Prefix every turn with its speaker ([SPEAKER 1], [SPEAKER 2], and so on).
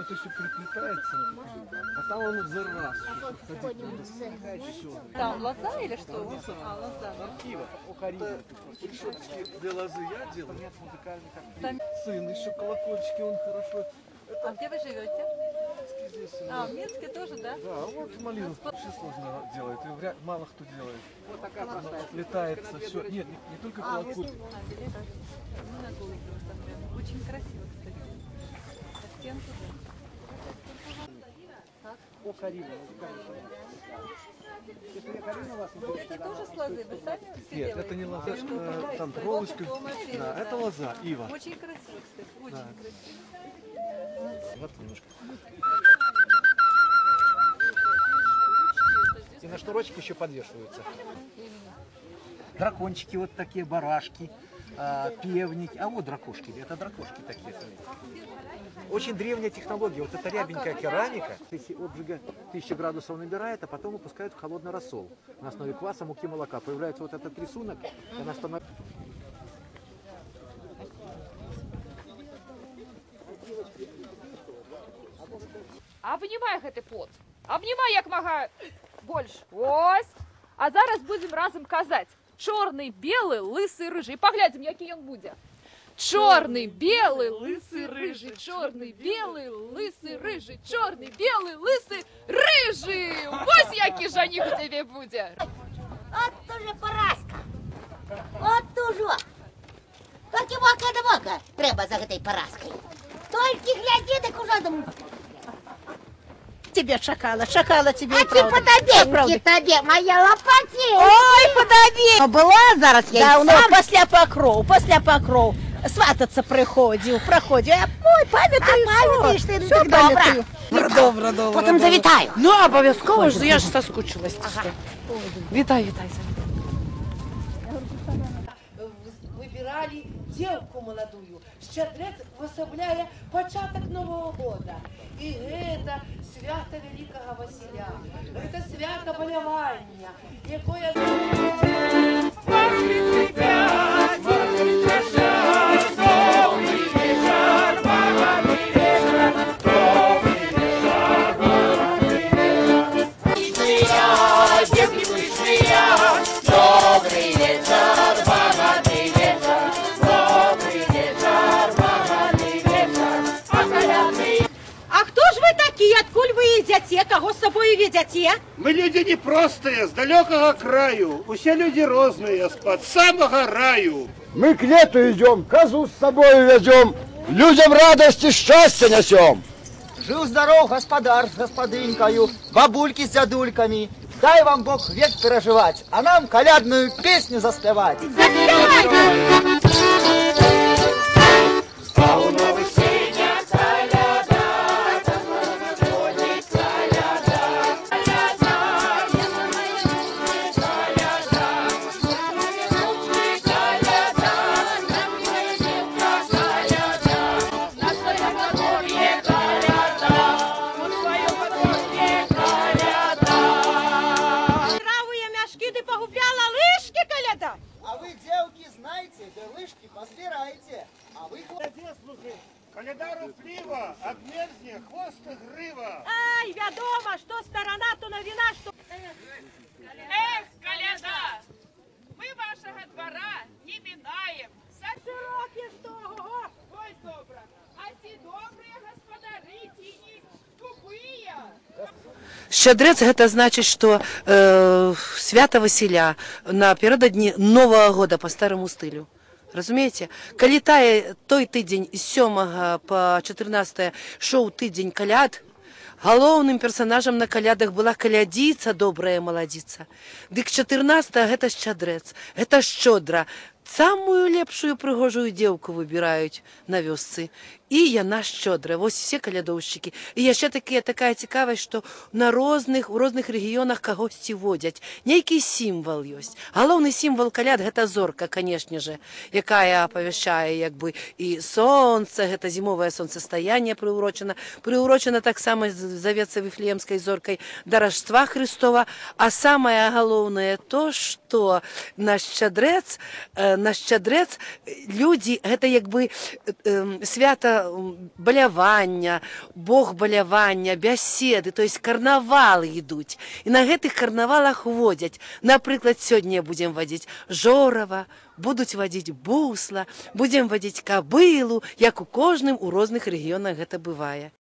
[SPEAKER 1] это еще приплетается, а там он за раз.
[SPEAKER 2] Там лоза или что? Лоза.
[SPEAKER 1] Архива. Решетки для лозы я делаю. Сын, еще колокольчики, он хорошо.
[SPEAKER 2] А где вы живете?
[SPEAKER 1] Здесь,
[SPEAKER 2] А, в Минске тоже, да?
[SPEAKER 1] да, вот малину очень сложно делает, ее мало кто делает. Вот такая простая. Летается все. Нет, не только колокольчики.
[SPEAKER 2] Мы на Голубеве там. Очень красиво, кстати. Со стен туда.
[SPEAKER 3] О, Карина, если Карина вас
[SPEAKER 2] Это тоже с лозы? Вы сами все
[SPEAKER 1] Нет,
[SPEAKER 2] делаете?
[SPEAKER 1] это не лоза, там проволочка. Да, это лоза, ива.
[SPEAKER 2] Очень красиво, кстати, очень красиво.
[SPEAKER 1] Вот немножко.
[SPEAKER 3] и на шнурочек еще подвешиваются. Дракончики вот такие, барашки, певники. А вот дракошки, это дракошки такие. Очень древняя технология. Вот эта рябенькая керамика, если обжига 1000 градусов набирает, а потом выпускают в холодный рассол. На основе кваса, муки, молока. Появляется вот этот рисунок, и она становится...
[SPEAKER 4] Обнімай гэты плод. Обнімай як мага больш. Ось. А зараз будзем разам казаць. Чорны, белы, лысы, рыжы. І паглядзім, які ён будзе. Чорны, белы, лысы, рыжы. Чорны, белы, лысы, рыжы. Чорны, белы, лысы, рыжы. Вось які жаніх у цябе будзе.
[SPEAKER 5] От уже поразка. От уже. Тільки вока до вока треба за этой поразкой. Тільки гляди, так уже думаю.
[SPEAKER 6] Тебе шакала тебе.
[SPEAKER 5] А ты подобеньки тебе, моя лопатень.
[SPEAKER 6] Ой, подобеньки.
[SPEAKER 5] Была зараз я
[SPEAKER 6] давно, після покров. Свататься проходил. Ой, пам'ятаю,
[SPEAKER 5] все
[SPEAKER 6] добре.
[SPEAKER 5] Добре. Потім завітаю.
[SPEAKER 6] Ну, обов'язково ж, я ж соскучилась. Вітай.
[SPEAKER 7] Выбирали девку молодую. Щедрец высобляя початок Нового года. И это свято Великого Василя. Это свято болевания. Якое...
[SPEAKER 6] Откуль вы идете? Кого с собой ведете?
[SPEAKER 8] Мы люди непростые, с далекого краю. Все люди розные, с-под самого раю.
[SPEAKER 9] Мы к лету идем, козу с собой везем, людям радость и счастье несем.
[SPEAKER 10] Жил-здоров, господар с господынькою, бабульки с дядульками. Дай вам Бог век переживать, а нам колядную песню заспевать.
[SPEAKER 8] Коляда руплива, обмерзне, хвоста грива.
[SPEAKER 6] Ай, вядома, что сторона, то новина, что...
[SPEAKER 4] Эх, коляда, мы вашего двора не минаем.
[SPEAKER 6] Широкі, что, ого!
[SPEAKER 4] Ой, добра, а ці добрые господари, ті не скупые.
[SPEAKER 11] Щедрець гэта значыць, што свята Васіля напердадні Новага года по старому стылю. Разумееце? Калі той тыдзень з 7 по 14 шоў тыдзень каляд, галоўным персанажам на калядах была калядзіца, добрая маладзіца. Дык 14 гэта шчадрэц, гэта шчодра. Самую лепшую прыгожую дзеўку выбіраюць на вёсцы. І яна шчодрая. Вось все калядоўшчыкі. І яшчэ такая цікавасць, што у розных рэгіёнах кагосьці водзяць. Нейкі сімвал ёсць. Галоўны сімвал каляд гэта зорка, канешне же, якая апавяшчае як бы і сонца, гэта зімовае сонцастаянне прыўрочана таксама завецца віфлеемскай зоркай да Рождества Христова. А самае галоўнае то, што на шчадрэц людзі, гэта як бы свята балявання, бог балявання, бяседы, то есть карнавалы ідуць. І на гэтых карнавалах водзяць. Напрыклад, сёння будзем вадзіць жорава, будуць вадзіць бусла, будзем вадзіць кабылу, як у кожным у розных рэгіёнах гэта бывае.